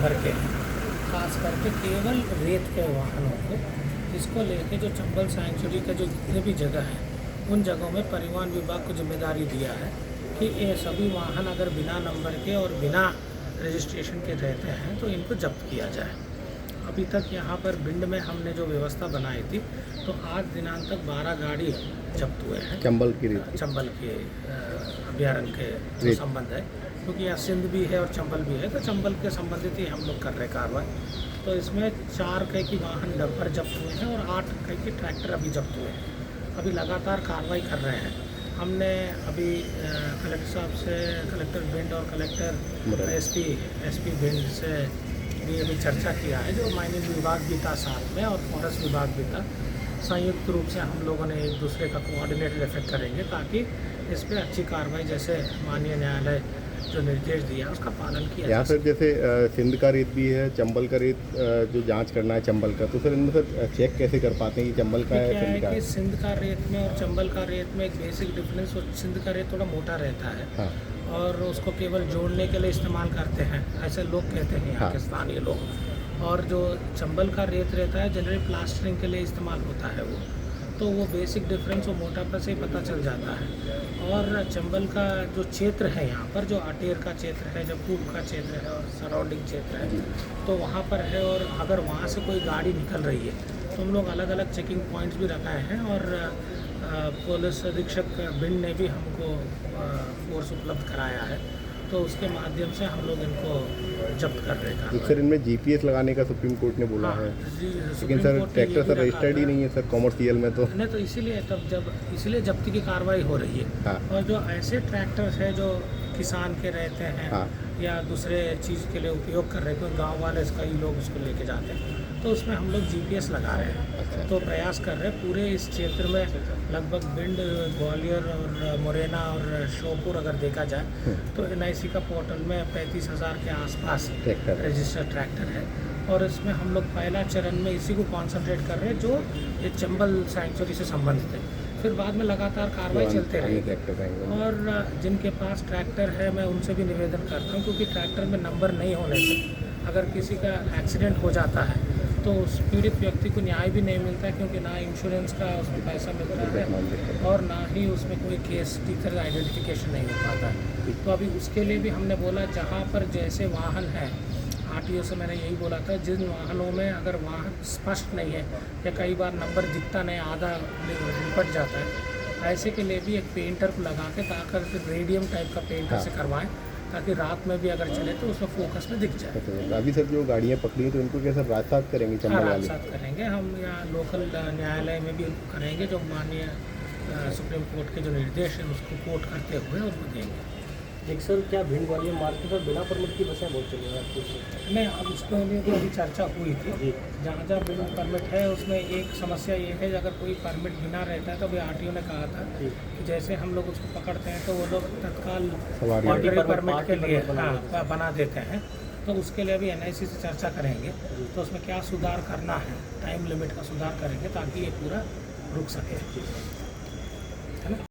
भर के खास करके केवल रेत के वाहनों को, इसको लेके जो चंबल सैंक्चुरी का जो जितने भी जगह है उन जगहों में परिवहन विभाग को जिम्मेदारी दिया है कि ये सभी वाहन अगर बिना नंबर के और बिना रजिस्ट्रेशन के रहते हैं तो इनको जब्त किया जाए। अभी तक यहाँ पर भिंड में हमने जो व्यवस्था बनाई थी तो आज दिनांक तक 12 गाड़ी जब्त हुए हैं चंबल के अभ्यारण्य के जो संबंध है, क्योंकि यहाँ सिंध भी है और चंबल भी है, तो चंबल के संबंधित ही हम लोग कर रहे कार्रवाई। तो इसमें 4 कई की वाहन डंपर जब्त हुए हैं और 8 कई की ट्रैक्टर अभी जब्त हुए हैं। अभी लगातार कार्रवाई कर रहे हैं। हमने अभी कलेक्टर साहब से, कलेक्टर भिंड और कलेक्टर एसपी भिंड से भी अभी चर्चा किया है, जो माइनिंग विभाग भी था साथ में और फॉरेस्ट विभाग भी था। संयुक्त रूप से हम लोगों ने एक दूसरे का कोऑर्डिनेटेड इफेक्ट करेंगे ताकि इस पर अच्छी कार्रवाई, जैसे माननीय न्यायालय जो निर्देश दिया उसका पालन किया यहाँ सर जैसे सिंध का रेत भी है, चंबल का रेत जो जांच करना है चंबल का, तो सर इनमें सर चेक कैसे कर पाते हैं कि चंबल का है सिंध का है? सिंध का रेत में और चंबल का रेत में एक बेसिक डिफरेंस, सिंध का रेत थोड़ा मोटा रहता है। हाँ। और उसको केवल जोड़ने के लिए इस्तेमाल करते हैं, ऐसे लोग कहते हैं यहाँ के स्थानीय लोग। और जो चंबल का रेत रहता है जनरली प्लास्टरिंग के लिए इस्तेमाल होता है वो, तो वो बेसिक डिफरेंस वो मोटापा से ही पता चल जाता है। और चंबल का जो क्षेत्र है यहाँ पर, जो आटेर का क्षेत्र है, जो पूर्व का क्षेत्र है और सराउंडिंग क्षेत्र है, तो वहाँ पर है। और अगर वहाँ से कोई गाड़ी निकल रही है तो हम लोग अलग अलग चेकिंग पॉइंट्स भी रखाए हैं और पुलिस अधीक्षक भिंड ने भी हमको फोर्स उपलब्ध कराया है, तो उसके माध्यम से हम लोग इनको जब्त कर रहे हैं। सर इनमें जीपीएस लगाने का सुप्रीम कोर्ट ने बोला है, लेकिन सर ट्रैक्टर सर रजिस्टर्ड ही नहीं है सर कॉमर्शियल में, तो नहीं, तो इसीलिए जब्ती की कार्रवाई हो रही है। हाँ। और जो ऐसे ट्रैक्टर्स हैं जो किसान के रहते हैं, हाँ, या दूसरे चीज़ के लिए उपयोग कर रहे हैं, क्योंकि गाँव वाले कई लोग उसको लेके जाते हैं, तो उसमें हम लोग जीपीएस लगा रहे हैं। अच्छा। तो प्रयास कर रहे हैं पूरे इस क्षेत्र में, लगभग भिंड, ग्वालियर और मुरैना और श्योपुर अगर देखा जाए तो एनआईसी का पोर्टल में 35,000 के आसपास रजिस्टर्ड ट्रैक्टर है। और इसमें हम लोग पहला चरण में इसी को कॉन्सेंट्रेट कर रहे हैं जो ये चंबल सैंक्चुरी से संबंधित है। फिर बाद में लगातार कार्रवाई चलते रहेगी। और जिनके पास ट्रैक्टर है मैं उनसे भी निवेदन करता हूँ, क्योंकि ट्रैक्टर में नंबर नहीं होने से अगर किसी का एक्सीडेंट हो जाता है तो उस पीड़ित व्यक्ति को न्याय भी नहीं मिलता है, क्योंकि ना इंश्योरेंस का उसमें पैसा मिलता है और ना ही उसमें कोई केस की तरह आइडेंटिफिकेशन नहीं हो पाता है। तो अभी उसके लिए भी हमने बोला, जहाँ पर जैसे वाहन है, आरटीओ से मैंने यही बोला था, जिन वाहनों में अगर वाहन स्पष्ट नहीं है या कई बार नंबर दिखता नहीं, आधा निपट जाता है, ऐसे के लिए भी एक पेंटर को लगा के ताकि रेडियम टाइप का पेंटर से करवाएं, ताकि रात में भी अगर चले तो उसमें फोकस में दिख जाए। तो अभी सर जो गाड़ियाँ पकड़ी हैं तो इनको कैसे रात साथ करेंगे? हाँ, रात साथ करेंगे हम, यहाँ लोकल न्यायालय में भी करेंगे, जो माननीय सुप्रीम कोर्ट के जो निर्देश हैं उसको कोर्ट करते हुए उनको देंगे। एक सर, क्या भिंड ग्वालियर मार्ग पर बिना परमिट की बसें बहुत चली हैं आपको? नहीं, अब उसके लिए भी अभी चर्चा हुई थी। जहाँ जहाँ बिना परमिट है उसमें एक समस्या ये है, अगर कोई परमिट बिना रहता है तो अभी आरटीओ ने कहा था कि जैसे हम लोग उसको पकड़ते हैं तो वो लोग तत्काल परमिट के लिए बना देते हैं। तो उसके लिए अभी एनआईसी से चर्चा करेंगे, तो उसमें क्या सुधार करना है, टाइम लिमिट का सुधार करेंगे ताकि ये पूरा रुक सके।